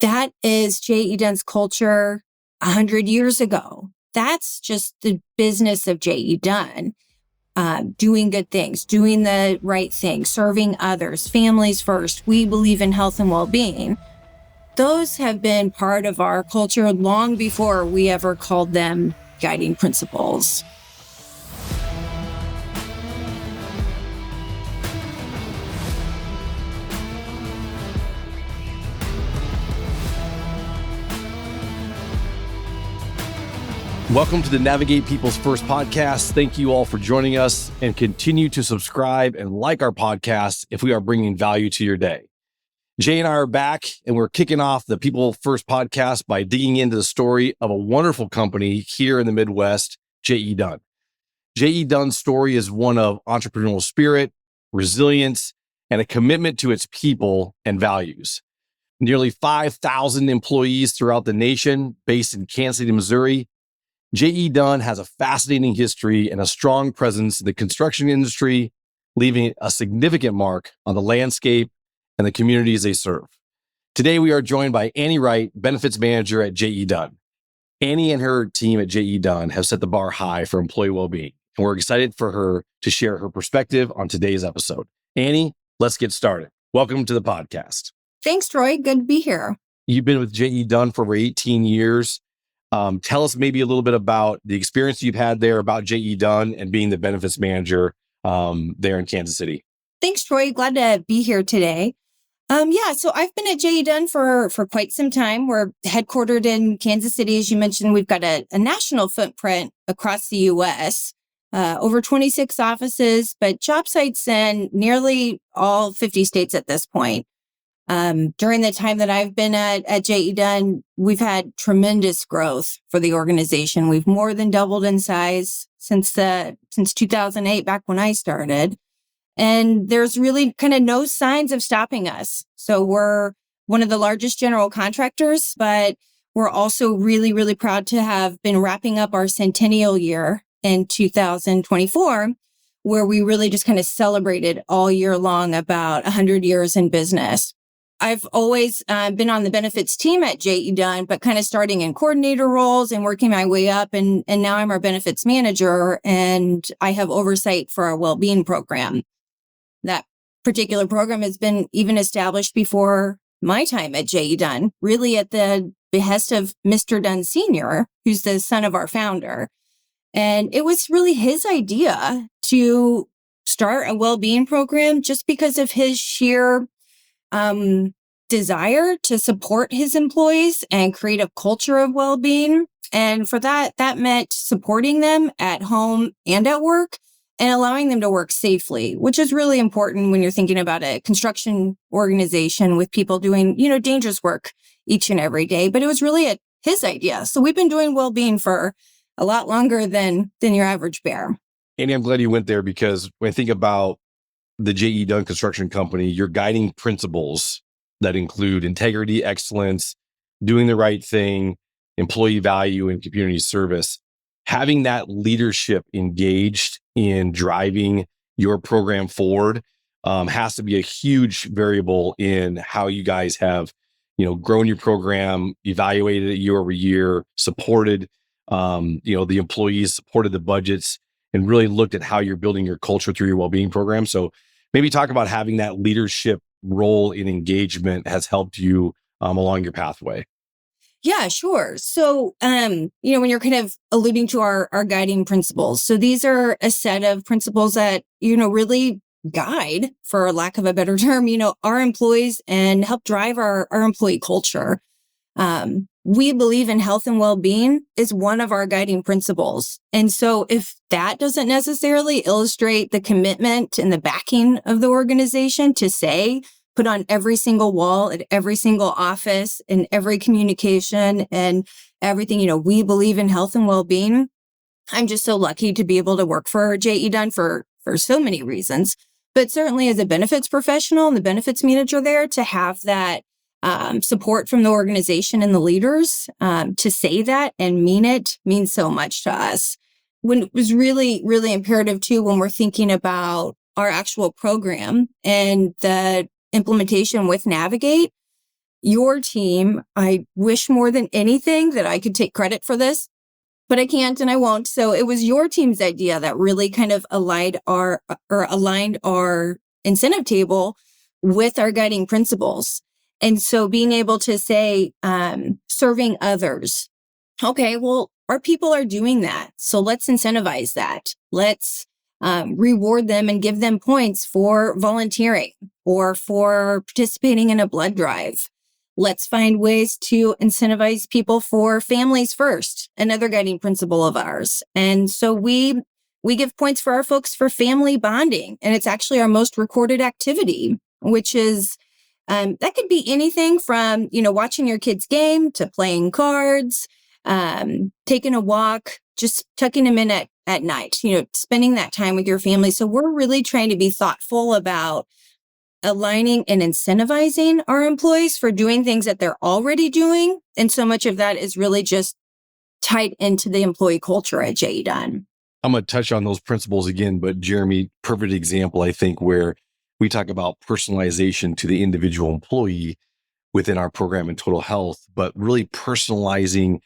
That is JE Dunn's culture 100 years ago. That's just the business of JE Dunn. Doing good things, doing the right thing, serving others, families first. We believe in health and well-being. Those have been part of our culture long before we ever called them guiding principles. Welcome to the Navigate People's First podcast. Thank you all for joining us, and continue to subscribe and like our podcast if we are bringing value to your day. Jay and I are back, and we're kicking off the People First podcast by digging into the story of a wonderful company here in the Midwest, JE Dunn. JE Dunn's story is one of entrepreneurial spirit, resilience, and a commitment to its people and values. Nearly 5,000 employees throughout the nation, based in Kansas City, Missouri. JE Dunn has a fascinating history and a strong presence in the construction industry, leaving a significant mark on the landscape and the communities they serve. Today, we are joined by Annie Wright, Benefits Manager at JE Dunn. Annie and her team at JE Dunn have set the bar high for employee well-being, and we're excited for her to share her perspective on today's episode. Annie, let's get started. Welcome to the podcast. Thanks, Troy. Good to be here. You've been with JE Dunn for over 18 years. Tell us maybe a little bit about the experience you've had there, about JE Dunn and being the benefits manager there in Kansas City. Thanks, Troy. Glad to be here today. So I've been at JE Dunn for quite some time. We're headquartered in Kansas City. As you mentioned, we've got a national footprint across the U.S., over 26 offices, but job sites in nearly all 50 states at this point. During the time that I've been at JE Dunn, we've had tremendous growth for the organization. We've more than doubled in size since 2008, back when I started. And there's really kind of no signs of stopping us. So we're one of the largest general contractors, but we're also really, really proud to have been wrapping up our centennial year in 2024, where we really just kind of celebrated all year long about 100 years in business. I've always been on the benefits team at JE Dunn, but kind of starting in coordinator roles and working my way up. And now I'm our benefits manager, and I have oversight for our Wellbeing program. That particular program has been even established before my time at JE Dunn, really at the behest of Mr. Dunn Sr., who's the son of our founder. And it was really his idea to start a Wellbeing program just because of his sheer desire to support his employees and create a culture of well-being. And for that meant supporting them at home and at work and allowing them to work safely, which is really important when you're thinking about a construction organization with people doing, dangerous work each and every day. But it was really his idea. So we've been doing well-being for a lot longer than your average bear. Annie, I'm glad you went there, because when I think about the JE Dunn Construction Company, your guiding principles that include integrity, excellence, doing the right thing, employee value, and community service. Having that leadership engaged in driving your program forward has to be a huge variable in how you guys have, grown your program, evaluated it year over year, supported, the employees, supported the budgets, and really looked at how you're building your culture through your wellbeing program. So maybe talk about having that leadership role in engagement has helped you along your pathway. Yeah, sure. So, when you're kind of alluding to our guiding principles, so these are a set of principles that, really guide, for lack of a better term, our employees and help drive our employee culture. We believe in health and well-being is one of our guiding principles. And so if that doesn't necessarily illustrate the commitment and the backing of the organization to say, put on every single wall at every single office in every communication and everything, we believe in health and well-being. I'm just so lucky to be able to work for JE Dunn for so many reasons, but certainly as a benefits professional and the benefits manager there, to have that support from the organization and the leaders to say that and mean it means so much to us. When it was really, really imperative too, when we're thinking about our actual program and the implementation with Navigate, your team, I wish more than anything that I could take credit for this, but I can't and I won't. So it was your team's idea that really kind of aligned our incentive table with our guiding principles. And so being able to say, serving others. Okay, well, our people are doing that. So let's incentivize that. Let's reward them and give them points for volunteering or for participating in a blood drive. Let's find ways to incentivize people for families first, another guiding principle of ours. And so we give points for our folks for family bonding, and it's actually our most recorded activity, which is that could be anything from, watching your kids' game to playing cards, taking a walk, just tucking them in at night, spending that time with your family. So we're really trying to be thoughtful about aligning and incentivizing our employees for doing things that they're already doing. And so much of that is really just tied into the employee culture at JE Dunn. I'm going to touch on those principles again, but Jeremy, perfect example, I think, where we talk about personalization to the individual employee within our program in total health, but really personalizing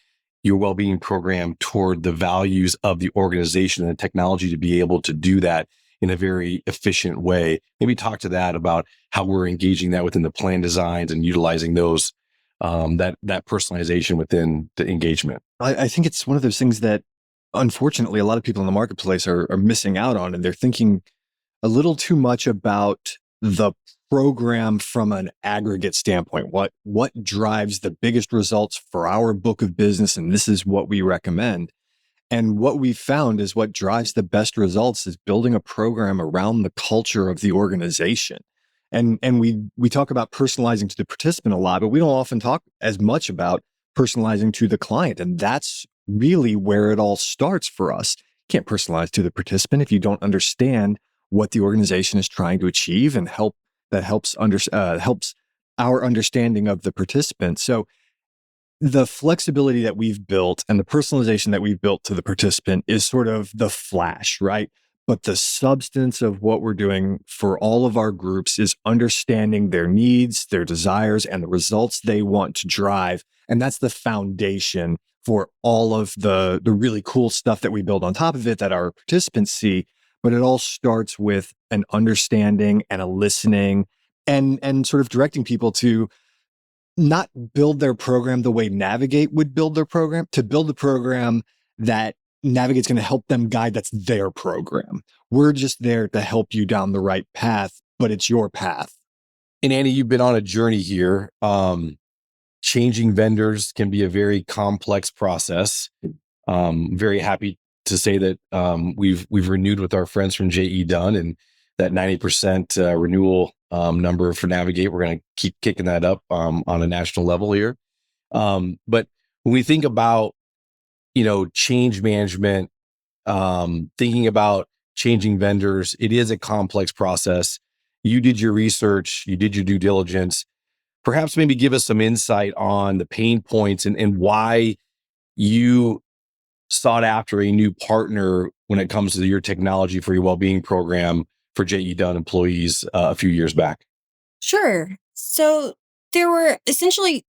your well-being program toward the values of the organization and the technology to be able to do that in a very efficient way. Maybe talk to that about how we're engaging that within the plan designs and utilizing those, that personalization within the engagement. I think it's one of those things that, unfortunately, a lot of people in the marketplace are missing out on, and they're thinking a little too much about the program from an aggregate standpoint. What drives the biggest results for our book of business, and this is what we recommend. And what we've found is what drives the best results is building a program around the culture of the organization. And we talk about personalizing to the participant a lot, but we don't often talk as much about personalizing to the client. And that's really where it all starts for us. You can't personalize to the participant if you don't understand what the organization is trying to achieve and helps our understanding of the participant. So the flexibility that we've built and the personalization that we've built to the participant is sort of the flash, right? But the substance of what we're doing for all of our groups is understanding their needs, their desires, and the results they want to drive. And that's the foundation for all of the really cool stuff that we build on top of it that our participants see. But it all starts with an understanding and a listening and sort of directing people to not build their program the way Navigate would build their program, to build the program that Navigate's going to help them guide. That's their program. We're just there to help you down the right path, but it's your path. And Annie, you've been on a journey here. Changing vendors can be a very complex process. Very happy to say that we've renewed with our friends from JE Dunn, and that 90% renewal number for Navigate, we're going to keep kicking that up on a national level here. But when we think about, change management, thinking about changing vendors, it is a complex process. You did your research, you did your due diligence. Perhaps maybe give us some insight on the pain points and why you sought after a new partner when it comes to your technology for your well-being program for JE Dunn employees a few years back. Sure. So there were essentially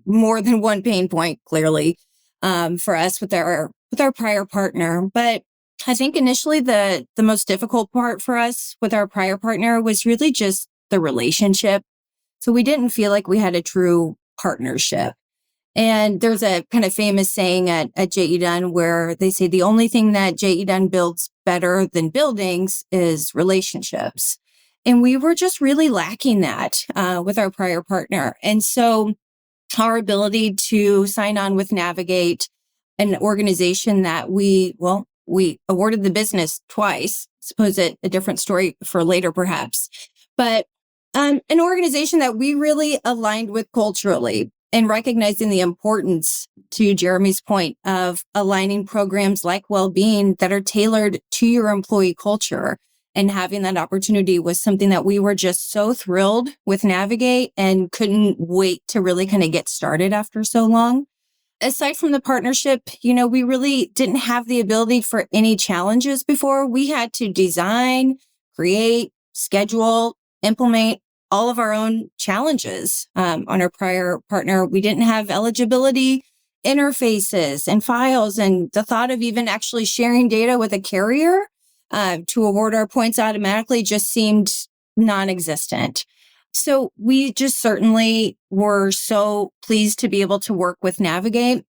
more than one pain point, clearly, for us with our prior partner. But I think initially the most difficult part for us with our prior partner was really just the relationship. So we didn't feel like we had a true partnership. And there's a kind of famous saying at JE Dunn where they say the only thing that JE Dunn builds better than buildings is relationships. And we were just really lacking that with our prior partner. And so our ability to sign on with Navigate, an organization that we awarded the business twice, suppose a different story for later perhaps, but an organization that we really aligned with culturally, and recognizing the importance, to Jeremy's point, of aligning programs like Wellbeing that are tailored to your employee culture. And having that opportunity was something that we were just so thrilled with Navigate and couldn't wait to really kind of get started after so long. Aside from the partnership, we really didn't have the ability for any challenges before. We had to design, create, schedule, implement all of our own challenges. On our prior partner, we didn't have eligibility interfaces and files, and the thought of even actually sharing data with a carrier to award our points automatically just seemed non-existent. So we just certainly were so pleased to be able to work with Navigate,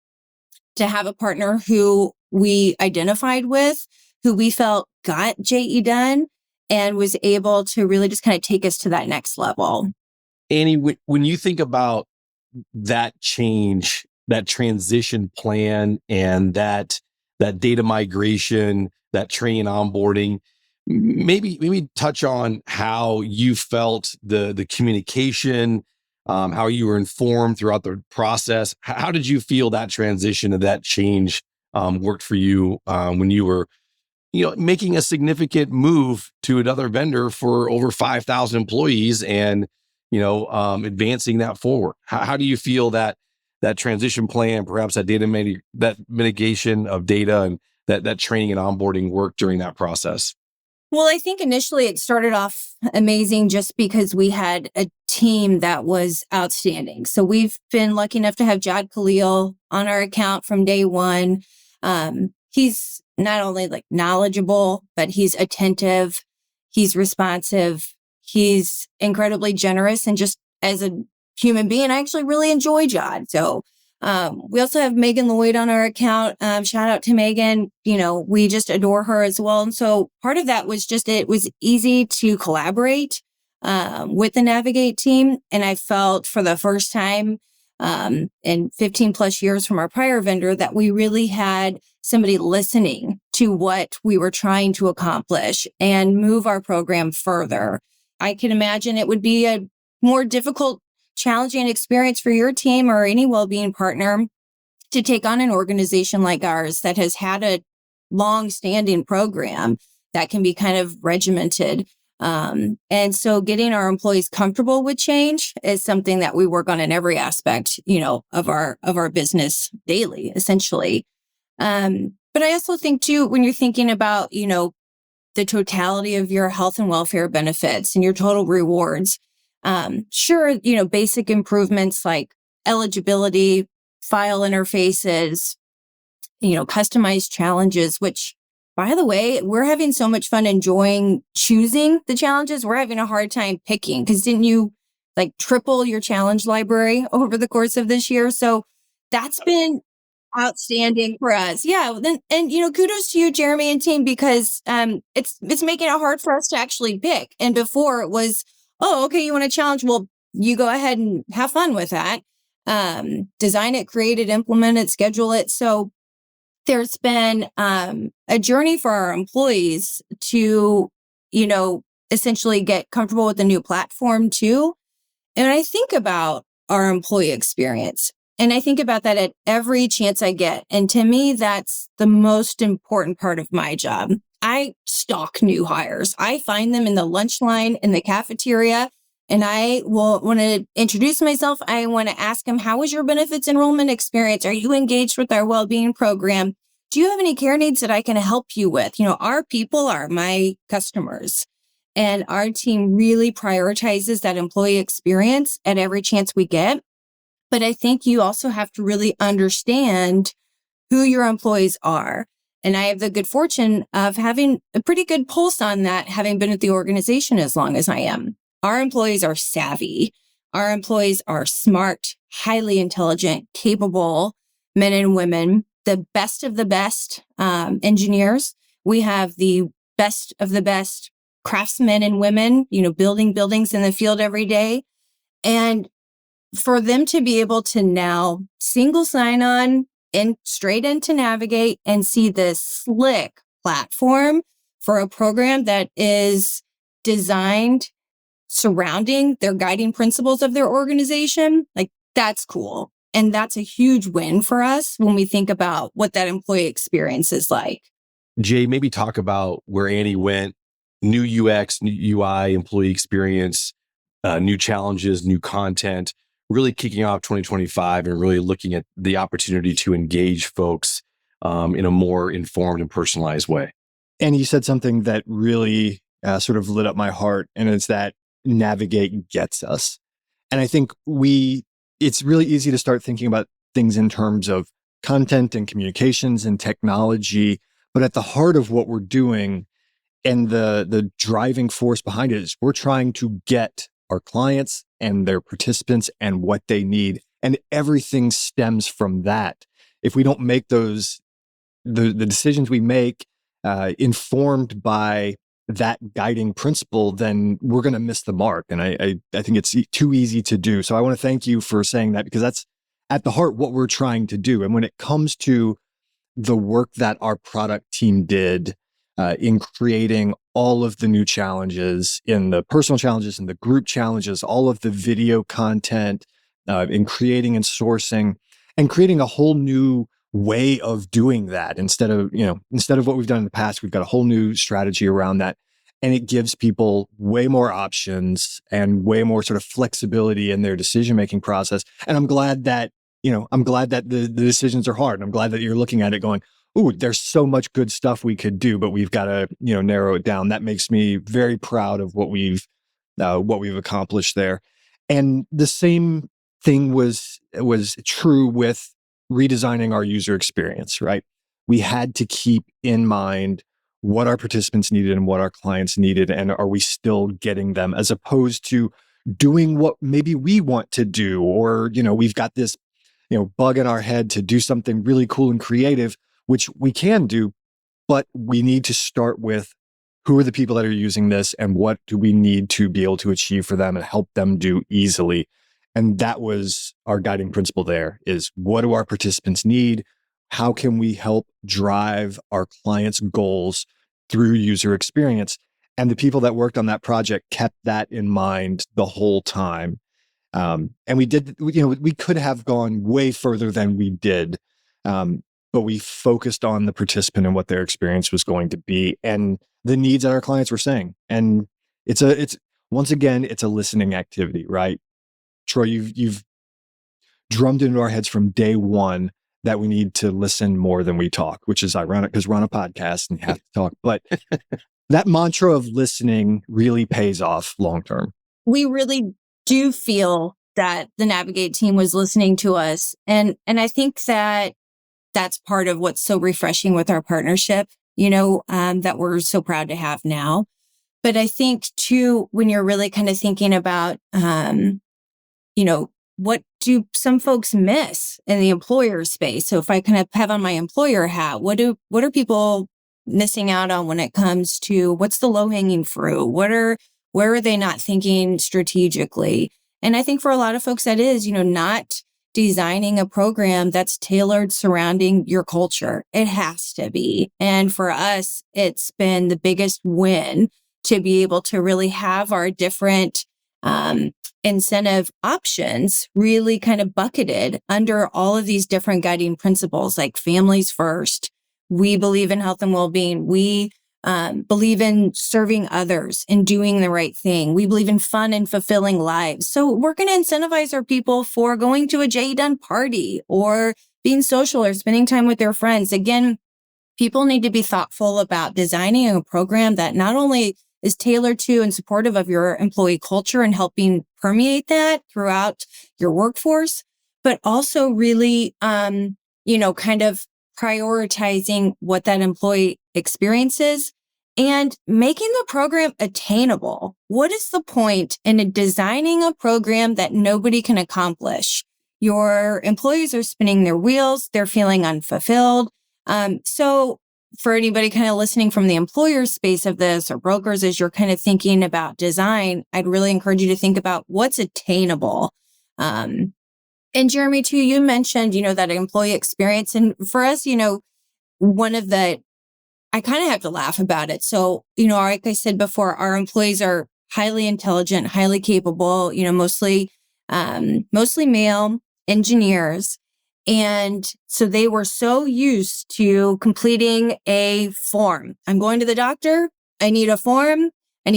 to have a partner who we identified with, who we felt got JE Dunn and was able to really just kind of take us to that next level. Annie, when you think about that change, that transition plan, and that data migration, that training onboarding, maybe touch on how you felt the communication, how you were informed throughout the process. How did you feel that transition and that change worked for you when you were making a significant move to another vendor for over 5,000 employees and, advancing that forward? How do you feel that transition plan, perhaps that that mitigation of data and that training and onboarding worked during that process? Well, I think initially it started off amazing just because we had a team that was outstanding. So we've been lucky enough to have Jad Khalil on our account from day one. He's not only like knowledgeable, but he's attentive, he's responsive, he's incredibly generous, and just as a human being, I actually really enjoy Jad. So we also have Megan Lloyd on our account. Shout out to Megan. We just adore her as well. And so part of that was just, it was easy to collaborate with the Navigate team. And I felt for the first time in 15 plus years from our prior vendor that we really had somebody listening to what we were trying to accomplish and move our program further. I can imagine it would be a more difficult, challenging experience for your team or any well-being partner to take on an organization like ours that has had a long-standing program that can be kind of regimented. And so getting our employees comfortable with change is something that we work on in every aspect, of our business daily, essentially. But I also think too, when you're thinking about, the totality of your health and welfare benefits and your total rewards, sure, basic improvements like eligibility, file interfaces, customized challenges, which, by the way, we're having so much fun enjoying choosing the challenges. We're having a hard time picking because didn't you triple your challenge library over the course of this year? So that's been outstanding for us. Yeah. And kudos to you, Jeremy and team, because it's making it hard for us to actually pick. And before it was, oh, okay, you want a challenge? Well, you go ahead and have fun with that. Design it, create it, implement it, schedule it. So there's been a journey for our employees to, essentially get comfortable with the new platform too. And I think about our employee experience. And I think about that at every chance I get. And to me, that's the most important part of my job. I stalk new hires. I find them in the lunch line, in the cafeteria, and I will want to introduce myself. I want to ask them, how was your benefits enrollment experience? Are you engaged with our well-being program? Do you have any care needs that I can help you with? Our people are my customers. And our team really prioritizes that employee experience at every chance we get. But I think you also have to really understand who your employees are. And I have the good fortune of having a pretty good pulse on that, having been at the organization as long as I am. Our employees are savvy. Our employees are smart, highly intelligent, capable men and women, the best of the best engineers. We have the best of the best craftsmen and women, building buildings in the field every day. And for them to be able to now single sign on and straight into Navigate and see this slick platform for a program that is designed surrounding their guiding principles of their organization, that's cool. And that's a huge win for us when we think about what that employee experience is like. Jay, maybe talk about where Annie went, new UX, new UI, employee experience, new challenges, new content, really kicking off 2025 and really looking at the opportunity to engage folks in a more informed and personalized way. And you said something that really sort of lit up my heart, and it's that Navigate gets us. And I think it's really easy to start thinking about things in terms of content and communications and technology. But at the heart of what we're doing and the driving force behind it is we're trying to get our clients and their participants and what they need. And everything stems from that. If we don't make the decisions we make informed by that guiding principle, then we're going to miss the mark. And I think it's too easy to do. So I want to thank you for saying that, because that's at the heart what we're trying to do. And when it comes to the work that our product team did in creating all of the new challenges, in the personal challenges and the group challenges, all of the video content, in creating and sourcing and creating a whole new way of doing that. Instead of what we've done in the past, we've got a whole new strategy around that. And it gives people way more options and way more sort of flexibility in their decision-making process. And I'm glad that the decisions are hard. And I'm glad that you're looking at it going, ooh, there's so much good stuff we could do, but we've got to, narrow it down. That makes me very proud of what we've accomplished there. And the same thing was true with redesigning our user experience, right? We had to keep in mind what our participants needed and what our clients needed, and are we still getting them, as opposed to doing what maybe we want to do, or we've got this bug in our head to do something really cool and creative, which we can do, but we need to start with who are the people that are using this and what do we need to be able to achieve for them and help them do easily. And that was our guiding principle there, is what do our participants need? How can we help drive our clients' goals through user experience? And the people that worked on that project kept that in mind the whole time. And we did, we could have gone way further than we did. But we focused on the participant and what their experience was going to be and the needs that our clients were saying. And it's once again, it's a listening activity, right? Troy, you've drummed into our heads from day one that we need to listen more than we talk, which is ironic because we're on a podcast and you have to talk. But that mantra of listening really pays off long term. We really do feel that the Navigate team was listening to us. And I think that that's part of what's so refreshing with our partnership, that we're so proud to have now. But I think too, when you're really kind of thinking about, what do some folks miss in the employer space? So if I kind of have on my employer hat, what are people missing out on when it comes to what's the low-hanging fruit? Where are they not thinking strategically? And I think for a lot of folks that is, not designing a program that's tailored surrounding your culture. It has to be. And for us, it's been the biggest win to be able to really have our different incentive options really kind of bucketed under all of these different guiding principles, like families first. We believe in health and well-being. We believe in serving others and doing the right thing. We believe in fun and fulfilling lives. So we're going to incentivize our people for going to a JE Dunn party or being social or spending time with their friends. Again, people need to be thoughtful about designing a program that not only is tailored to and supportive of your employee culture and helping permeate that throughout your workforce, but also really, kind of prioritizing what that employee experiences and making the program attainable. What is the point in designing a program that nobody can accomplish? Your employees are spinning their wheels. They're feeling unfulfilled. So for anybody kind of listening from the employer space of this or brokers, as you're kind of thinking about design, I'd really encourage you to think about what's attainable. And Jeremy, too, you mentioned, that employee experience. And for us, I kind of have to laugh about it. So, like I said before, our employees are highly intelligent, highly capable, mostly male engineers. And so they were so used to completing a form. I'm going to the doctor. I need a form. I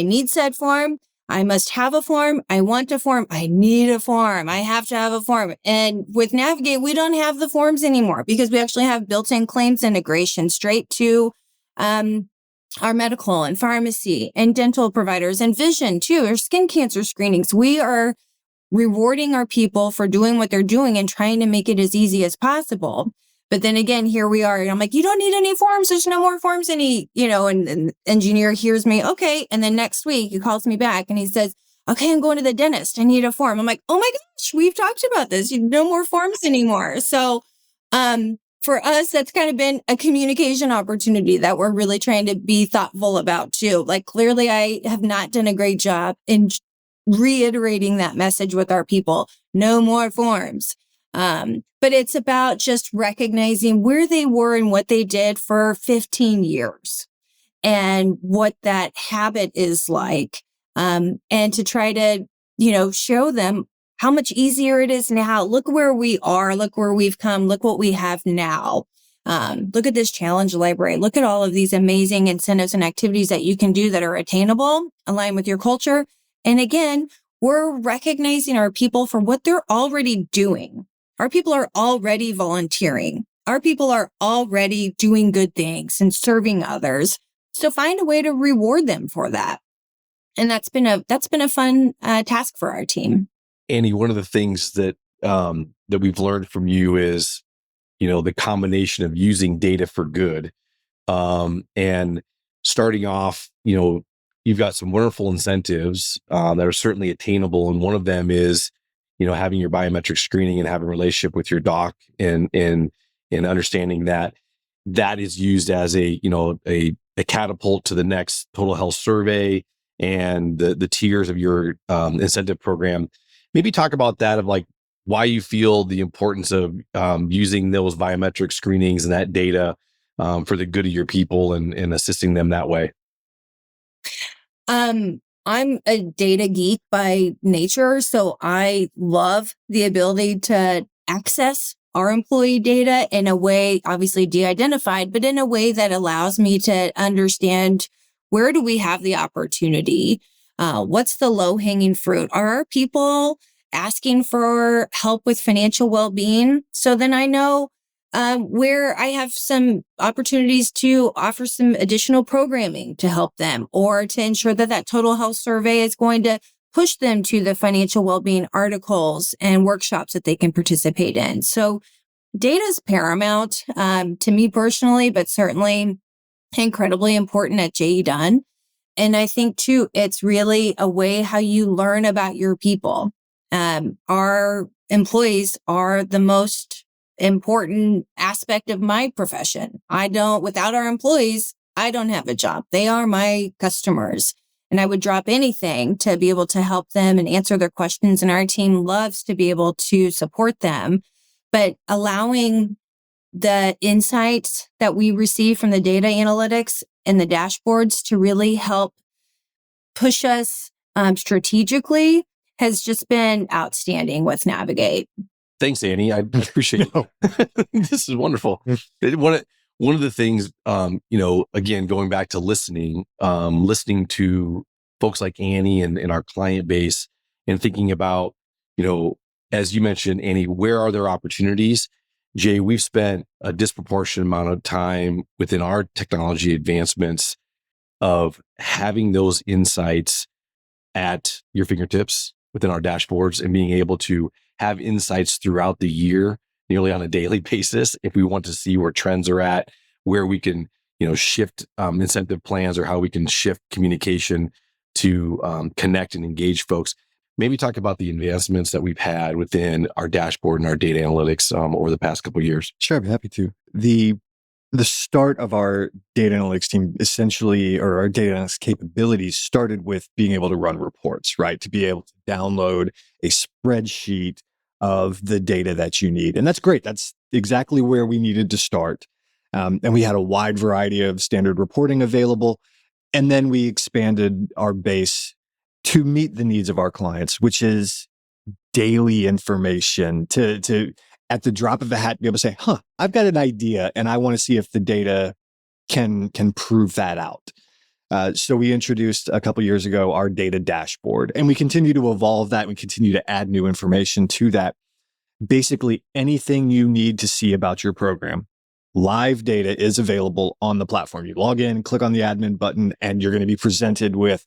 need said form. I must have a form. I want a form. I need a form. I have to have a form. And with Navigate, we don't have the forms anymore because we actually have built-in claims integration straight to our medical and pharmacy and dental providers and vision too, or skin cancer screenings. We are rewarding our people for doing what they're doing and trying to make it as easy as possible. But then again, here we are. And I'm like, you don't need any forms. There's no more forms. And and the engineer hears me. Okay. And then next week he calls me back and he says, okay, I'm going to the dentist. I need a form. I'm like, oh my gosh, we've talked about this. No more forms anymore. So, for us, that's kind of been a communication opportunity that we're really trying to be thoughtful about too. Like clearly I have not done a great job in reiterating that message with our people. No more forms. But it's about just recognizing where they were and what they did for 15 years and what that habit is like. And to try to, show them how much easier it is now. Look where we are. Look where we've come. Look what we have now. Look at this challenge library. Look at all of these amazing incentives and activities that you can do that are attainable, align with your culture. And again, we're recognizing our people for what they're already doing. Our people are already volunteering. Our people are already doing good things and serving others. So find a way to reward them for that. And that's been a fun task for our team. Annie, one of the things that we've learned from you is, the combination of using data for good, and starting off, you've got some wonderful incentives that are certainly attainable, and one of them is, having your biometric screening and having a relationship with your doc, and understanding that is used as a catapult to the next total health survey and the tiers of your incentive program. Maybe talk about that, of like why you feel the importance of using those biometric screenings and that data for the good of your people and assisting them that way. I'm a data geek by nature, so I love the ability to access our employee data in a way, obviously de-identified, but in a way that allows me to understand where do we have the opportunity? What's the low-hanging fruit? Are our people asking for help with financial well-being? So then I know where I have some opportunities to offer some additional programming to help them, or to ensure that total health survey is going to push them to the financial well-being articles and workshops that they can participate in. So data is paramount to me personally, but certainly incredibly important at JE Dunn. And I think too, it's really a way how you learn about your people. Our employees are the most important aspect of my profession. Without our employees, I don't have a job. They are my customers. And I would drop anything to be able to help them and answer their questions. And our team loves to be able to support them. But allowing the insights that we receive from the data analytics and the dashboards to really help push us strategically has just been outstanding with Navigate. Thanks, Annie. I appreciate it. This is wonderful. One of the things, again, going back to listening to folks like Annie and our client base, and thinking about, as you mentioned, Annie, where are there opportunities? Jay, we've spent a disproportionate amount of time within our technology advancements of having those insights at your fingertips within our dashboards, and being able to have insights throughout the year, nearly on a daily basis, if we want to see where trends are at, where we can, shift incentive plans, or how we can shift communication to connect and engage folks. Maybe talk about the advancements that we've had within our dashboard and our data analytics over the past couple of years. Sure, I'd be happy to. The start of our data analytics team essentially, or our data analytics capabilities, started with being able to run reports, right? To be able to download a spreadsheet of the data that you need. And that's great. That's exactly where we needed to start. And we had a wide variety of standard reporting available. And then we expanded our base to meet the needs of our clients, which is daily information to at the drop of a hat, be able to say, I've got an idea and I want to see if the data can prove that out. So we introduced a couple years ago our data dashboard, and we continue to evolve that. We continue to add new information to that. Basically anything you need to see about your program, live data is available on the platform. You log in, click on the admin button, and you're going to be presented with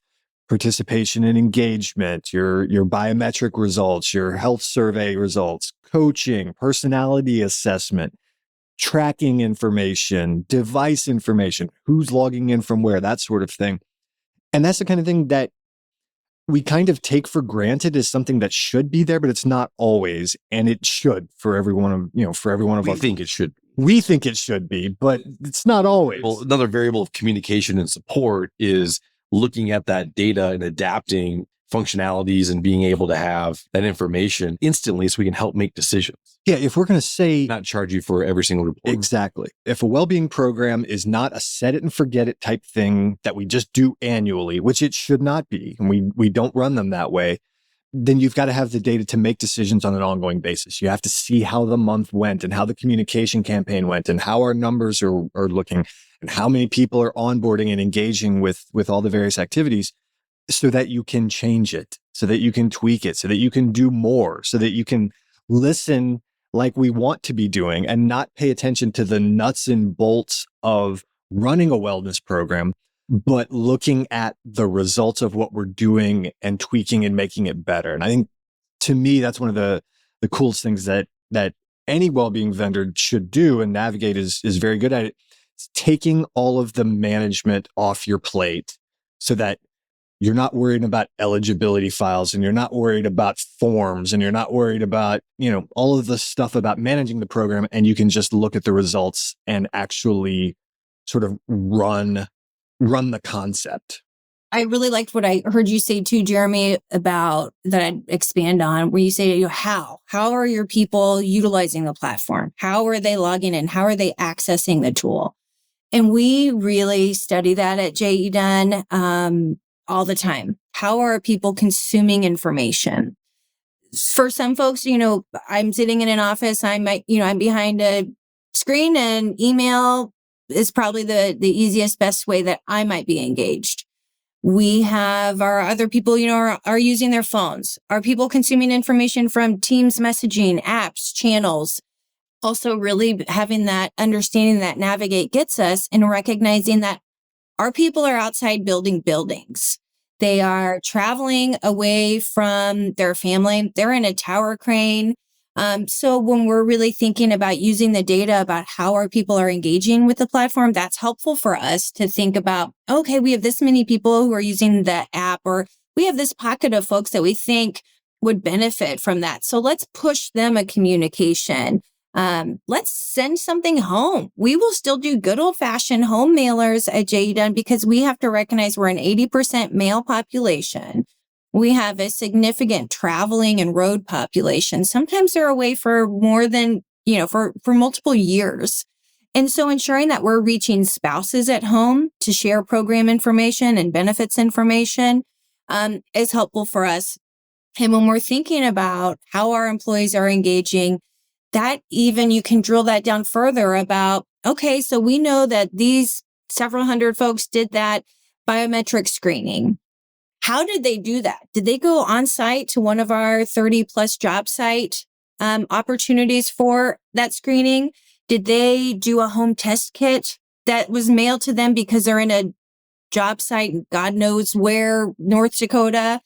participation and engagement, your biometric results, your health survey results, coaching, personality assessment, tracking information, device information, who's logging in from where, that sort of thing. And that's the kind of thing that we kind of take for granted as something that should be there, but it's not always. And it should for every one of We us. think it should. We think it should be, but it's not always. Well, another variable of communication and support is looking at that data and adapting functionalities and being able to have that information instantly so we can help make decisions. Yeah, if we're going to say, Not charge you for every single report. exactly. If a well-being program is not a set it and forget it type thing that we just do annually, which it should not be, and we don't run them that way, then you've got to have the data to make decisions on an ongoing basis. You have to see how the month went and how the communication campaign went and how our numbers are looking and how many people are onboarding and engaging with all the various activities, so that you can change it, so that you can tweak it, so that you can do more, so that you can listen like we want to be doing and not pay attention to the nuts and bolts of running a wellness program, but looking at the results of what we're doing and tweaking and making it better. And I think, to me, that's one of the coolest things that any well-being vendor should do, and Navigate is very good at it. It's taking all of the management off your plate so that you're not worried about eligibility files, and you're not worried about forms, and you're not worried about, all of the stuff about managing the program. And you can just look at the results and actually sort of run the concept. I really liked what I heard you say too, Jeremy, about that I'd expand on, where you say, how are your people utilizing the platform? How are they logging in? How are they accessing the tool? And we really study that at JE Dunn all the time. How are people consuming information? For some folks, I'm sitting in an office, I'm behind a screen, and email is probably the easiest, best way that I might be engaged. We have our other people, are using their phones. Are people consuming information from Teams messaging, apps, channels? Also really having that understanding that Navigate gets us, and recognizing that our people are outside building buildings. They are traveling away from their family. They're in a tower crane. So when we're really thinking about using the data about how our people are engaging with the platform, that's helpful for us to think about, okay, we have this many people who are using the app, or we have this pocket of folks that we think would benefit from that. So let's push them a communication. Let's send something home. We will still do good old-fashioned home mailers at JE Dunn, because we have to recognize we're an 80% male population. We have a significant traveling and road population. Sometimes they're away for more than, for multiple years. And so ensuring that we're reaching spouses at home to share program information and benefits information is helpful for us. And when we're thinking about how our employees are engaging, that even you can drill that down further about, okay, so we know that these several hundred folks did that biometric screening. How did they do that? Did they go on site to one of our 30 plus job site opportunities for that screening? Did they do a home test kit that was mailed to them because they're in a job site, God knows where, North Dakota?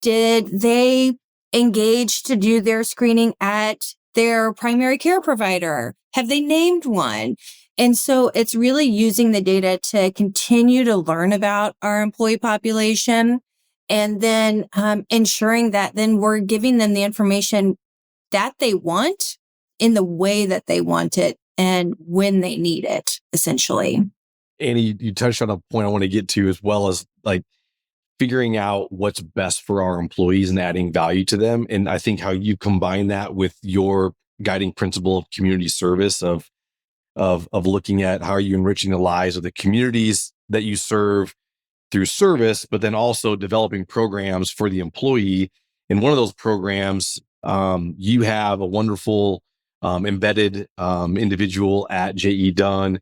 Did they engage to do their screening at their primary care provider? Have they named one? And so it's really using the data to continue to learn about our employee population, and then ensuring that then we're giving them the information that they want in the way that they want it and when they need it, essentially. Annie, you touched on a point I want to get to, as well as like figuring out what's best for our employees and adding value to them. And I think how you combine that with your guiding principle of community service, of looking at how are you enriching the lives of the communities that you serve through service, but then also developing programs for the employee. In one of those programs, you have a wonderful embedded individual at JE Dunn,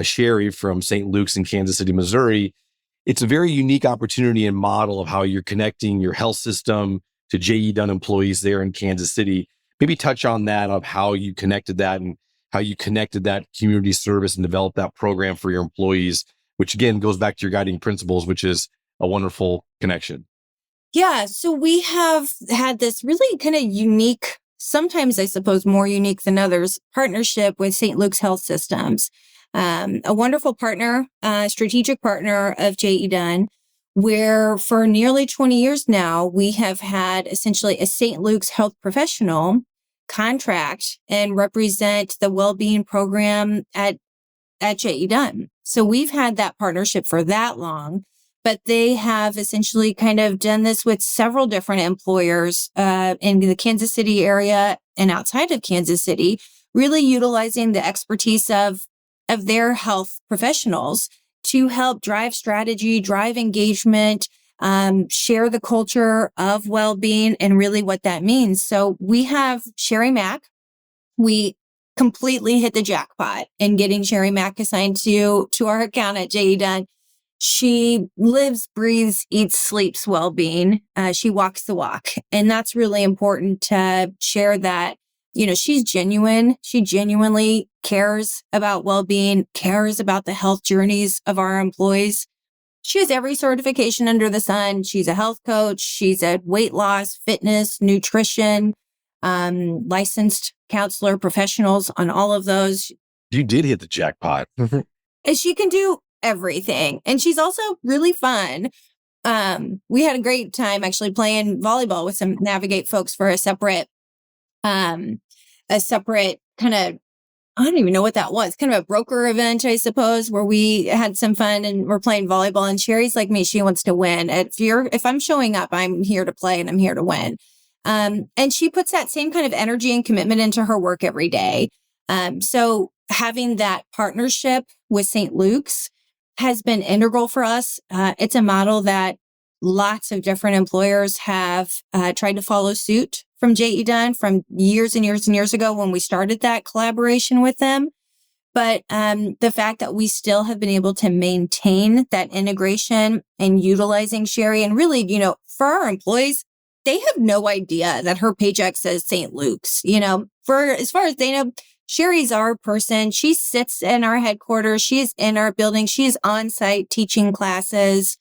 Sherry from St. Luke's in Kansas City, Missouri. It's a very unique opportunity and model of how you're connecting your health system to JE Dunn employees there in Kansas City. Maybe touch on that, of how you connected that and how you connected that community service and developed that program for your employees, which again goes back to your guiding principles, which is a wonderful connection. Yeah. So we have had this really kind of unique, sometimes I suppose more unique than others, partnership with St. Luke's Health Systems, a wonderful partner, strategic partner of JE Dunn, where for nearly 20 years now, we have had essentially a St. Luke's health professional contract and represent the well-being program at JE Dunn. So we've had that partnership for that long, but they have essentially kind of done this with several different employers in the Kansas City area and outside of Kansas City, really utilizing the expertise of their health professionals to help drive strategy, drive engagement, share the culture of well-being and really what that means. So we have Sherry Mack. We completely hit the jackpot in getting Sherry Mack assigned to our account at JE Dunn. She lives, breathes, eats, sleeps well-being. She walks the walk. And that's really important to share that, she's genuine. She genuinely cares about well-being, cares about the health journeys of our employees. She has every certification under the sun. She's a health coach. She's a weight loss, fitness, nutrition, licensed counselor, professionals on all of those. You did hit the jackpot. And she can do everything. And she's also really fun. We had a great time actually playing volleyball with some Navigate folks for a separate kind of, I don't even know what that was, kind of a broker event, I suppose, where we had some fun and we're playing volleyball. And Sherry's like me, she wants to win. If I'm showing up, I'm here to play and I'm here to win. And she puts that same kind of energy and commitment into her work every day. So having that partnership with St. Luke's has been integral for us. It's a model that lots of different employers have tried to follow suit from JE Dunn from years and years and years ago when we started that collaboration with them. But the fact that we still have been able to maintain that integration and utilizing Sherry and really, for our employees, they have no idea that her paycheck says St. Luke's, for as far as they know, Sherry's our person. She sits in our headquarters. She is in our building. She is on site teaching classes,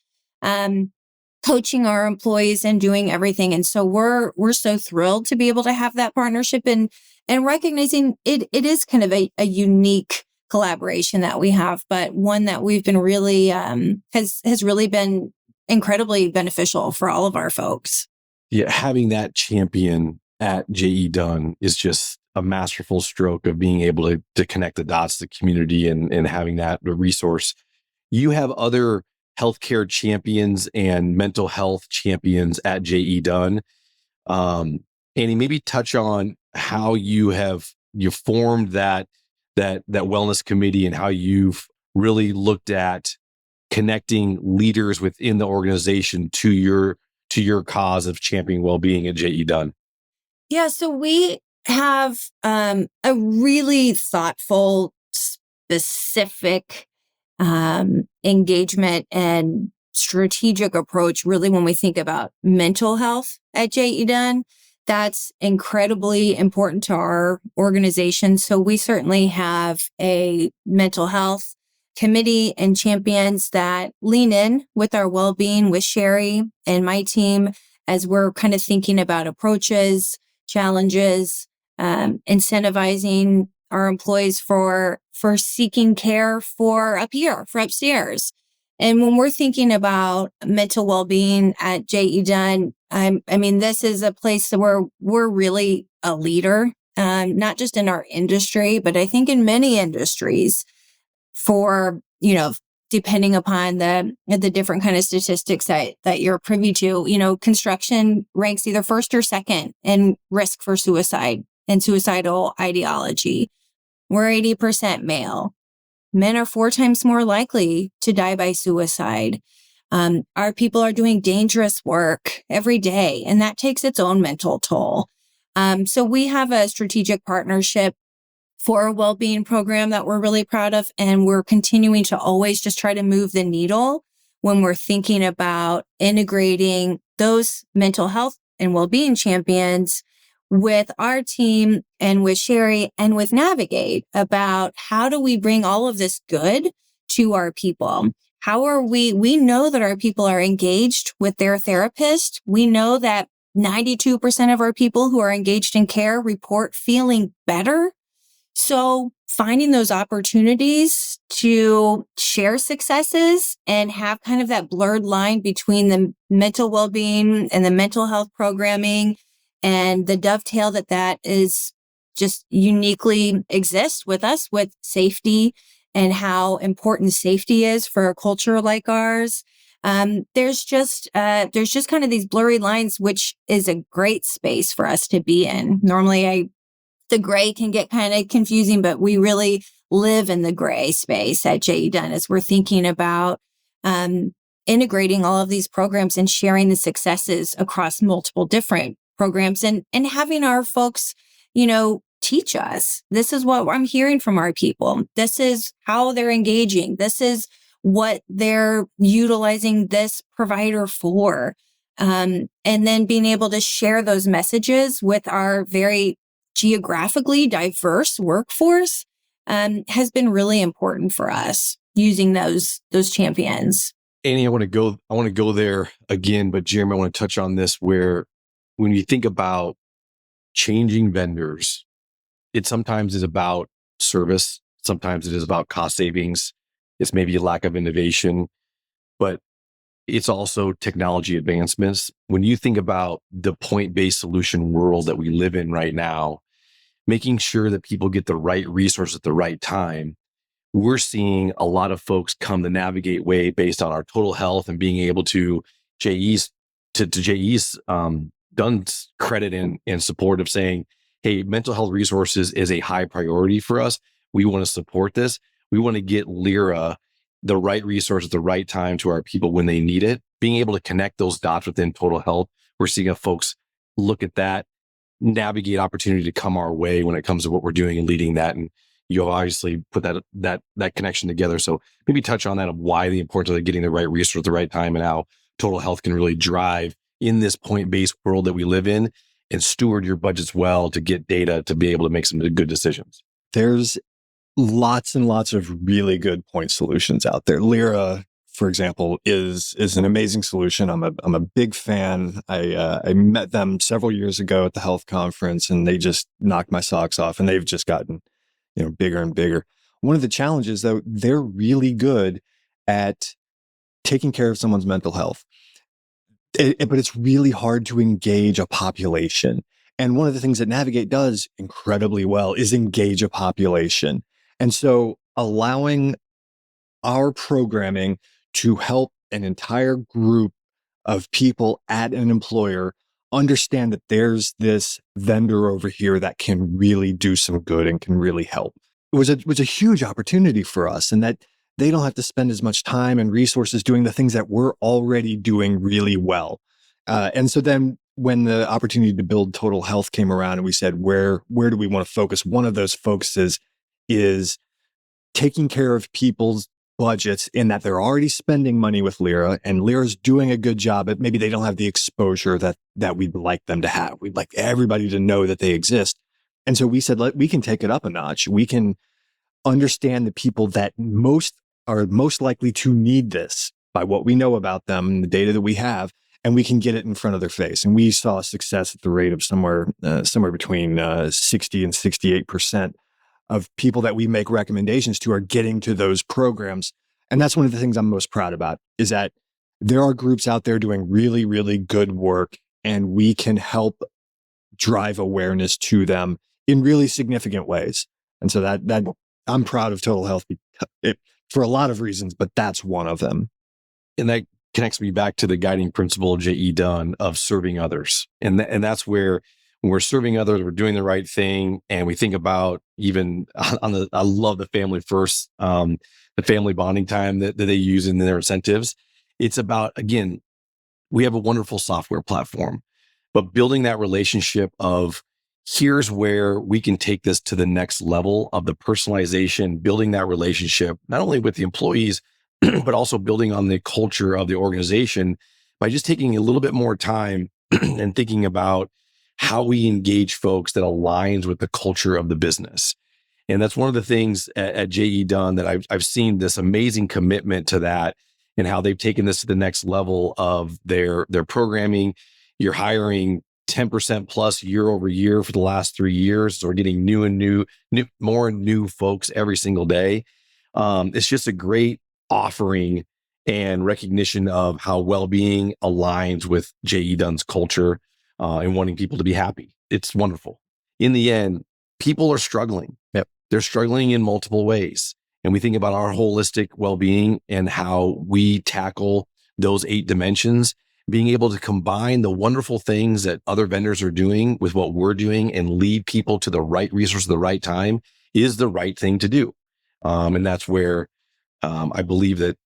coaching our employees and doing everything. And so we're so thrilled to be able to have that partnership and recognizing it is kind of a unique collaboration that we have, but one that we've been really, has really been incredibly beneficial for all of our folks. Yeah, having that champion at JE Dunn is just a masterful stroke of being able to connect the dots to the community and having that resource. You have other healthcare champions and mental health champions at JE Dunn. Annie, maybe touch on how you formed that wellness committee and how you've really looked at connecting leaders within the organization to your cause of championing well-being at JE Dunn. Yeah, so we have a really thoughtful, specific engagement and strategic approach, really, when we think about mental health at JE Dunn. That's incredibly important to our organization. So we certainly have a mental health committee and champions that lean in with our well-being with Sherry and my team as we're kind of thinking about approaches, challenges, incentivizing our employees for seeking care for up here, for upstairs. And when we're thinking about mental well-being at JE Dunn, this is a place where we're really a leader, not just in our industry, but I think in many industries for, depending upon the different kind of statistics that you're privy to, construction ranks either first or second in risk for suicide and suicidal ideology. We're 80% male. Men are 4 times more likely to die by suicide. Our people are doing dangerous work every day, and that takes its own mental toll. So we have a strategic partnership for a well-being program that we're really proud of, and we're continuing to always just try to move the needle when we're thinking about integrating those mental health and well-being champions with our team and with Sherry and with Navigate about how do we bring all of this good to our people? How are we know that our people are engaged with their therapist. We know that 92% of our people who are engaged in care report feeling better. So finding those opportunities to share successes and have kind of that blurred line between the mental well-being and the mental health programming and the dovetail that is just uniquely exists with us with safety and how important safety is for a culture like ours. There's just kind of these blurry lines, which is a great space for us to be in. Normally, the gray can get kind of confusing, but we really live in the gray space at JE Dunn as we're thinking about integrating all of these programs and sharing the successes across multiple different programs and having our folks, teach us. This is what I'm hearing from our people. This is how they're engaging. This is what they're utilizing this provider for. And then being able to share those messages with our very geographically diverse workforce has been really important for us using those champions. Annie, I want to go there again, but Jeremy, I want to touch on this where when you think about changing vendors, it sometimes is about service. Sometimes it is about cost savings. It's maybe a lack of innovation, but it's also technology advancements. When you think about the point-based solution world that we live in right now, making sure that people get the right resource at the right time, we're seeing a lot of folks come the Navigate way based on our total health and being able to JE's Dunn's credit and support of saying, hey, mental health resources is a high priority for us. We want to support this. We want to get Lyra the right resource at the right time to our people when they need it. Being able to connect those dots within total health, we're seeing folks look at that, navigate opportunity to come our way when it comes to what we're doing and leading that. And you obviously put that connection together. So maybe touch on that of why the importance of getting the right resource at the right time and how total health can really drive in this point-based world that we live in and steward your budgets well to get data to be able to make some good decisions. There's lots and lots of really good point solutions out there. Lyra, for example, is an amazing solution. I'm a big fan. I met them several years ago at the health conference, and they just knocked my socks off. And they've just gotten, bigger and bigger. One of the challenges, though, they're really good at taking care of someone's mental health, but it's really hard to engage a population. And one of the things that Navigate does incredibly well is engage a population. And so allowing our programming to help an entire group of people at an employer understand that there's this vendor over here that can really do some good and can really help. It was a huge opportunity for us, and that they don't have to spend as much time and resources doing the things that we're already doing really well. And so then when the opportunity to build Total Health came around and we said, where do we want to focus? One of those focuses is taking care of people's budgets in that they're already spending money with Lyra, and Lyra's doing a good job, but maybe they don't have the exposure that we'd like them to have. We'd like everybody to know that they exist. And so we said, we can take it up a notch. We can understand the people that are most likely to need this by what we know about them and the data that we have, and we can get it in front of their face. And we saw success at the rate of somewhere between 60 and 68% of people that we make recommendations to are getting to those programs. And that's one of the things I'm most proud about, is that there are groups out there doing really, really good work, and we can help drive awareness to them in really significant ways. And so that I'm proud of Total Health for a lot of reasons, but that's one of them. And that connects me back to the guiding principle of JE Dunn of serving others. And that's where when we're serving others, we're doing the right thing. And we think about even I love the family first, the family bonding time that they use in their incentives. It's about, again, we have a wonderful software platform, but building that relationship of here's where we can take this to the next level of the personalization, building that relationship, not only with the employees, but also building on the culture of the organization by just taking a little bit more time and thinking about how we engage folks that aligns with the culture of the business. And that's one of the things at JE Dunn that I've seen this amazing commitment to that, and how they've taken this to the next level of their programming. You're hiring 10% plus year over year for the last 3 years. So we're getting more new folks every single day. It's just a great offering and recognition of how well-being aligns with JE Dunn's culture and wanting people to be happy. It's wonderful. In the end, people are struggling. Yep. They're struggling in multiple ways. And we think about our holistic well-being and how we tackle those 8 dimensions, being able to combine the wonderful things that other vendors are doing with what we're doing and lead people to the right resource at the right time is the right thing to do. And that's where I believe that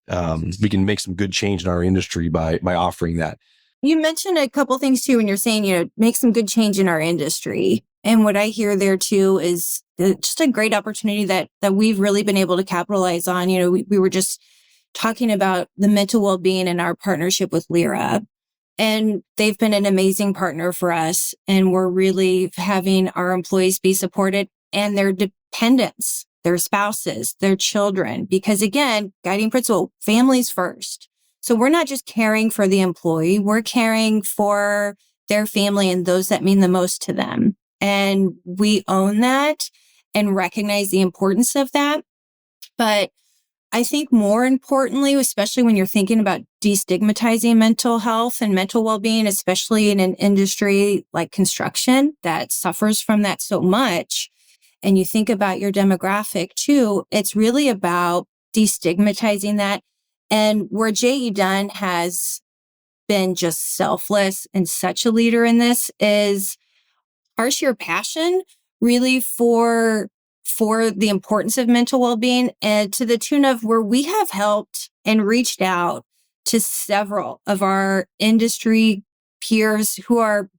we can make some good change in our industry by offering that. You mentioned a couple things too when you're saying, make some good change in our industry. And what I hear there too is just a great opportunity that we've really been able to capitalize on. We were just talking about the mental well-being and our partnership with Lyra. And they've been an amazing partner for us. And we're really having our employees be supported and their dependents, their spouses, their children. Because again, guiding principle, families first. So we're not just caring for the employee, we're caring for their family and those that mean the most to them. And we own that and recognize the importance of that. But I think more importantly, especially when you're thinking about destigmatizing mental health and mental well-being, especially in an industry like construction that suffers from that so much, and you think about your demographic too, it's really about destigmatizing that. And where JE Dunn has been just selfless and such a leader in this is our sheer passion really for the importance of mental well-being, and to the tune of where we have helped and reached out to several of our industry peers who are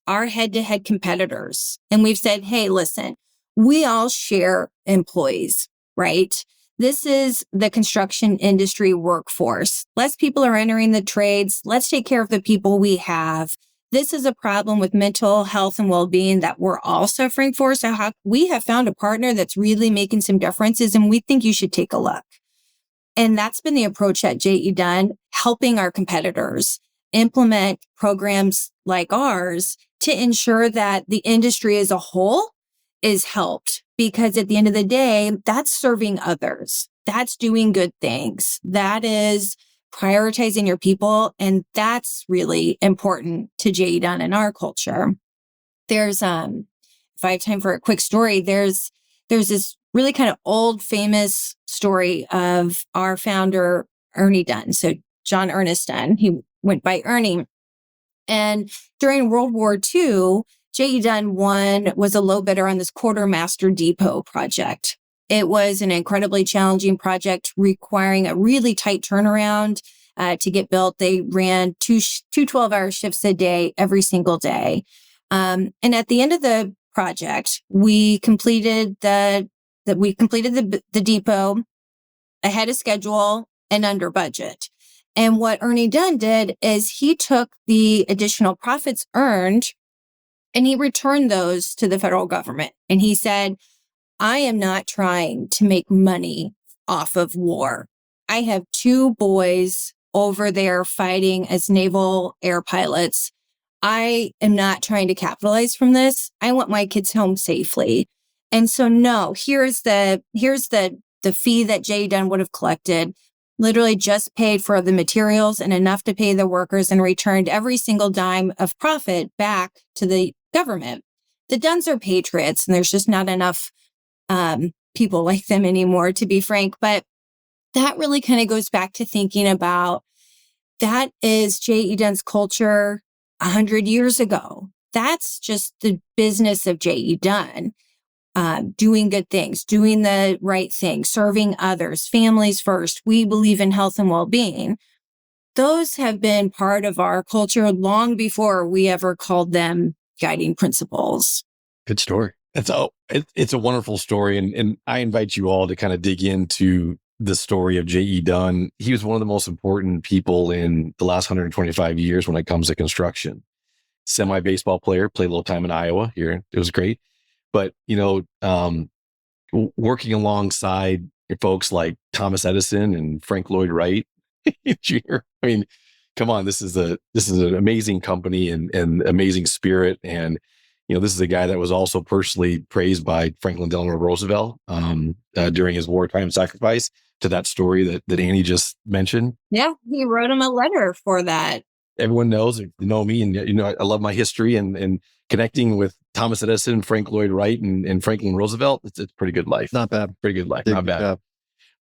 our head-to-head competitors. And we've said, hey, listen, we all share employees, right? This is the construction industry workforce. Less people are entering the trades. Let's take care of the people we have. This is a problem with mental health and well-being that we're all suffering for. So we have found a partner that's really making some differences, and we think you should take a look. And that's been the approach at JE Dunn, helping our competitors implement programs like ours to ensure that the industry as a whole is helped. Because at the end of the day, that's serving others. That's doing good things. That is prioritizing your people. And that's really important to JE Dunn in our culture. There's, if I have time for a quick story, there's this really kind of old famous story of our founder, Ernie Dunn. So John Ernest Dunn, he went by Ernie. And during World War II, JE Dunn was a low bidder on this quartermaster depot project. It was an incredibly challenging project requiring a really tight turnaround to get built. They ran two 12-hour shifts a day, every single day. And at the end of the project, we completed the depot ahead of schedule and under budget. And what Ernie Dunn did is he took the additional profits earned and he returned those to the federal government. And he said, I am not trying to make money off of war. I have 2 boys over there fighting as naval air pilots. I am not trying to capitalize from this. I want my kids home safely. And so no, here's the fee that JE Dunn would have collected, literally just paid for the materials and enough to pay the workers and returned every single dime of profit back to the government. The Dunns are patriots and there's just not enough people like them anymore, to be frank. But that really kind of goes back to thinking about that is JE Dunn's culture 100 years ago. That's just the business of JE Dunn. Doing good things, doing the right thing, serving others, families first. We believe in health and well-being. Those have been part of our culture long before we ever called them guiding principles. Good story. It's a wonderful story. And I invite you all to kind of dig into the story of JE Dunn. He was one of the most important people in the last 125 years when it comes to construction. semi-baseball player, played a little time in Iowa here. It was great. But, working alongside folks like Thomas Edison and Frank Lloyd Wright Jr. I mean, come on, this is an amazing company and amazing spirit. And, this is a guy that was also personally praised by Franklin Delano Roosevelt during his wartime sacrifice to that story that Annie just mentioned. Yeah, he wrote him a letter for that. Everyone knows, me, and I love my history and connecting with Thomas Edison, Frank Lloyd Wright, and Franklin Roosevelt. It's a pretty good life. Not bad. Pretty good life. Big, Not bad.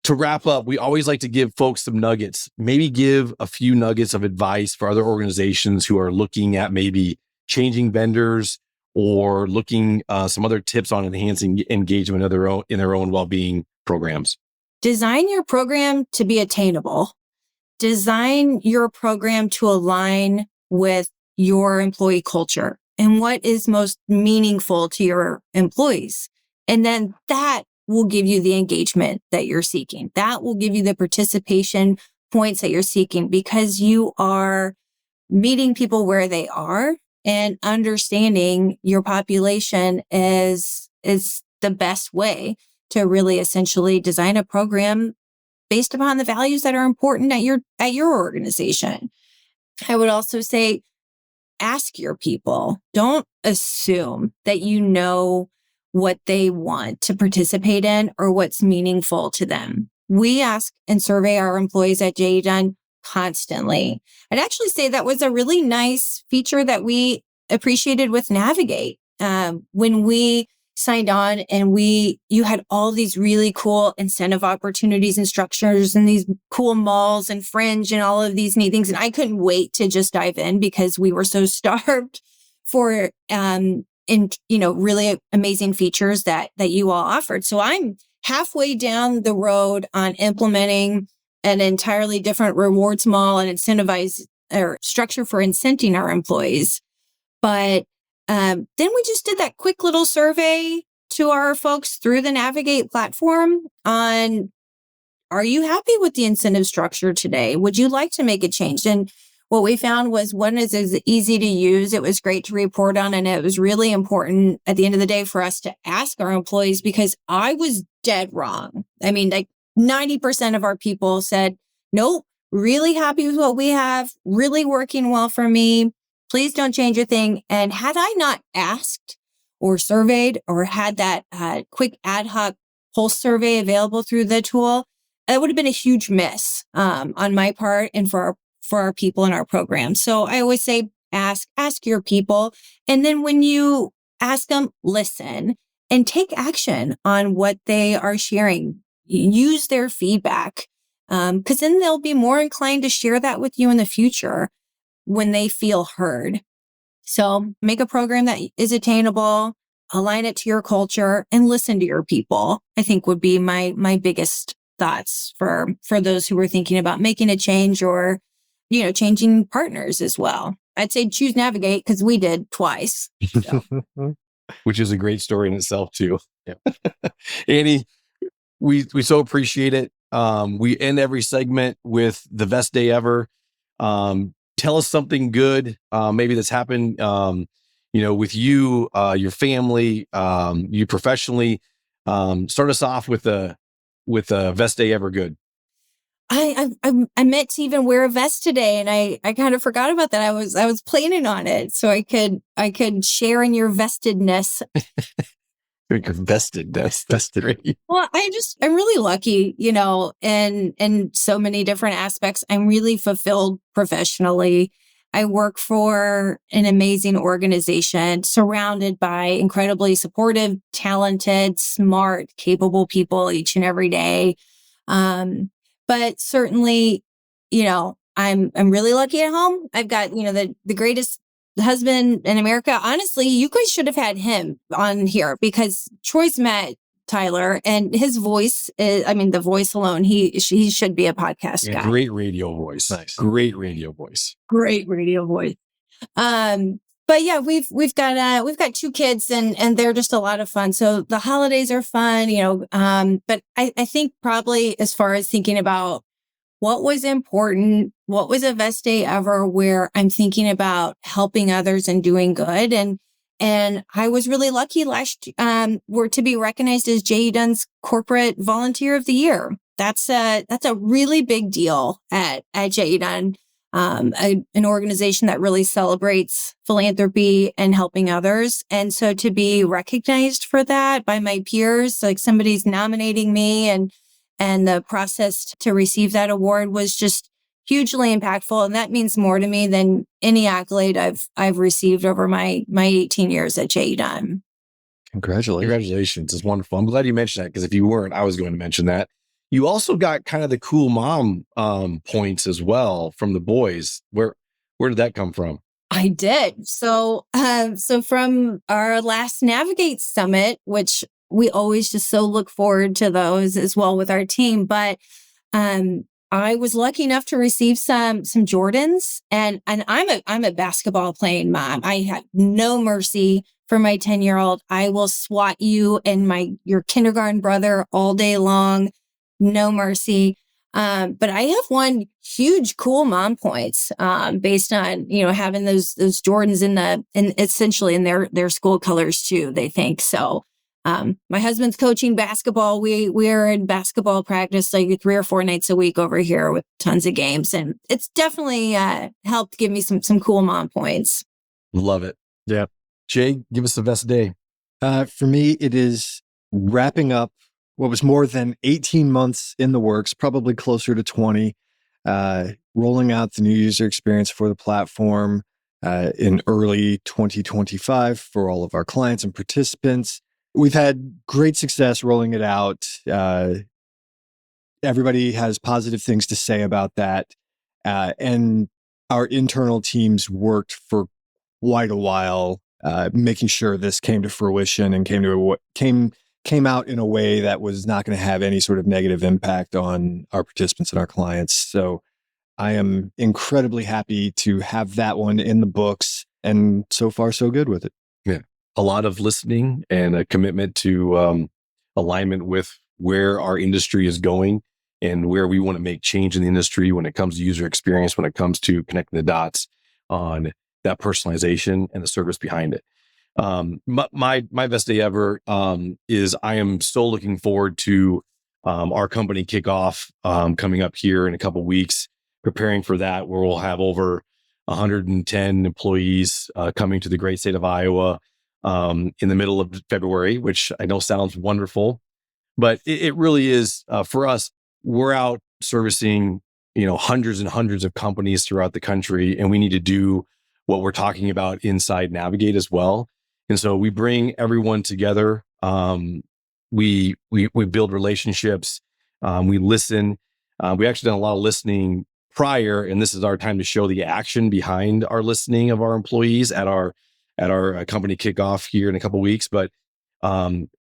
To wrap up, we always like to give folks some nuggets, maybe give a few nuggets of advice for other organizations who are looking at maybe changing vendors or looking some other tips on enhancing engagement of in their own well-being programs. Design your program to be attainable. Design your program to align with your employee culture and what is most meaningful to your employees. And then that will give you the engagement that you're seeking. That will give you the participation points that you're seeking because you are meeting people where they are and understanding your population is the best way to really essentially design a program based upon the values that are important at your organization. I would also say, ask your people. Don't assume that you know what they want to participate in or what's meaningful to them. We ask and survey our employees at JE Dunn constantly. I'd actually say that was a really nice feature that we appreciated with Navigate. When we signed on and you had all these really cool incentive opportunities and structures and these cool malls and fringe and all of these neat things. And I couldn't wait to just dive in because we were so starved for, really amazing features that you all offered. So I'm halfway down the road on implementing an entirely different rewards model and structure for incenting our employees. But then we just did that quick little survey to our folks through the Navigate platform on, are you happy with the incentive structure today? Would you like to make a change? And what we found was one is easy to use. It was great to report on. And it was really important at the end of the day for us to ask our employees because I was dead wrong. I mean, like 90% of our people said, nope, really happy with what we have, really working well for me. Please don't change a thing. And had I not asked or surveyed or had that quick ad hoc pulse survey available through the tool, that would have been a huge miss on my part and for our people in our program. So I always say, ask your people. And then when you ask them, listen and take action on what they are sharing. Use their feedback because then they'll be more inclined to share that with you in the future when they feel heard. So make a program that is attainable, align it to your culture, and listen to your people, I think would be my biggest thoughts for those who are thinking about making a change or, changing partners as well. I'd say choose Navigate because we did twice. So. Which is a great story in itself too. Yeah. Annie, we so appreciate it. We end every segment with the best day ever. Tell us something good, maybe that's happened, with you, your family, you professionally. Start us off with a best day ever good. I meant to even wear a vest today, and I kind of forgot about that. I was planning on it, so I could share in your vestedness. Vested. That's great. Well, I'm really lucky, in so many different aspects. I'm really fulfilled professionally. I work for an amazing organization surrounded by incredibly supportive, talented, smart, capable people each and every day. But certainly, I'm really lucky at home. I've got, the greatest husband in America. Honestly, you guys should have had him on here because Troy's met Tyler and his voice is, the voice alone, he should be a podcast guy. Great radio voice. Nice. Great radio voice. Great radio voice. But yeah, we've got 2 kids and they're just a lot of fun. So the holidays are fun, but I think probably as far as thinking about what was important, what was the best day ever where I'm thinking about helping others and doing good. And I was really lucky were to be recognized as JE Dunn's Corporate Volunteer of the Year. That's a really big deal at JE Dunn. An organization that really celebrates philanthropy and helping others. And so to be recognized for that by my peers, like somebody's nominating me and the process to receive that award was just hugely impactful. And that means more to me than any accolade I've received over my 18 years at JE Dunn. Congratulations. It's wonderful. I'm glad you mentioned that, because if you weren't, I was going to mention that. You also got kind of the cool mom points as well from the boys. Where did that come from? I did. So from our last Navigate Summit, which we always just so look forward to those as well with our team, but I was lucky enough to receive some Jordans, and I'm a basketball playing mom. I have no mercy for my 10-year-old. I will swat you and your kindergarten brother all day long. No mercy. But I have won huge cool mom points based on, having those Jordans in essentially in their school colors too, they think. So my husband's coaching basketball. We are in basketball practice like 3 or 4 nights a week over here with tons of games. And it's definitely helped give me some cool mom points. Love it. Yeah. Jay, give us the best day. For me, it is wrapping up what was more than 18 months in the works, probably closer to 20, rolling out the new user experience for the platform in early 2025 for all of our clients and participants. We've had great success rolling it out. Everybody has positive things to say about that. And our internal teams worked for quite a while, making sure this came to fruition and came out in a way that was not going to have any sort of negative impact on our participants and our clients. So I am incredibly happy to have that one in the books, and so far so good with it. Yeah. A lot of listening and a commitment to alignment with where our industry is going and where we want to make change in the industry when it comes to user experience, when it comes to connecting the dots on that personalization and the service behind it. My best day ever is I am so looking forward to our company kickoff coming up here in a couple of weeks, preparing for that, where we'll have over 110 employees coming to the great state of Iowa in the middle of February, which I know sounds wonderful, but it really is for us. We're out servicing hundreds and hundreds of companies throughout the country, and we need to do what we're talking about inside Navigate as well. And so we bring everyone together. We build relationships. We listen. We actually done a lot of listening prior, and this is our time to show the action behind our listening of our employees at our company kickoff here in a couple of weeks. But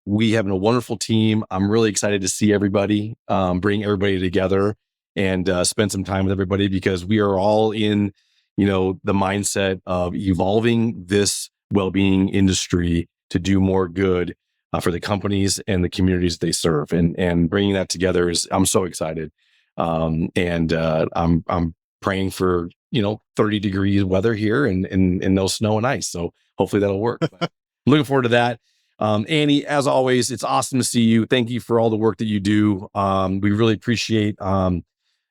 we have a wonderful team. I'm really excited to see everybody, bring everybody together, and spend some time with everybody, because we are all in the mindset of evolving this well-being industry to do more good for the companies and the communities they serve, and bringing that together I'm so excited. I'm praying for 30 degrees weather here and no snow and ice. So hopefully that'll work. But looking forward to that. Annie, as always, it's awesome to see you. Thank you for all the work that you do. We really appreciate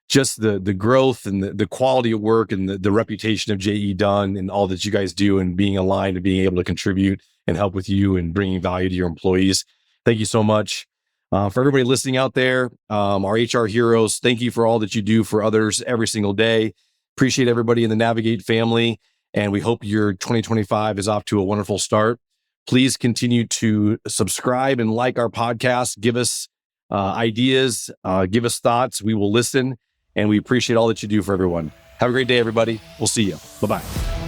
just the growth and the quality of work and the reputation of JE Dunn and all that you guys do, and being aligned and being able to contribute and help with you and bringing value to your employees. Thank you so much. For everybody listening out there, our HR heroes, thank you for all that you do for others every single day. Appreciate everybody in the Navigate family, and we hope your 2025 is off to a wonderful start. Please continue to subscribe and like our podcast. Give us ideas, give us thoughts. We will listen. And we appreciate all that you do for everyone. Have a great day, everybody. We'll see you. Bye-bye.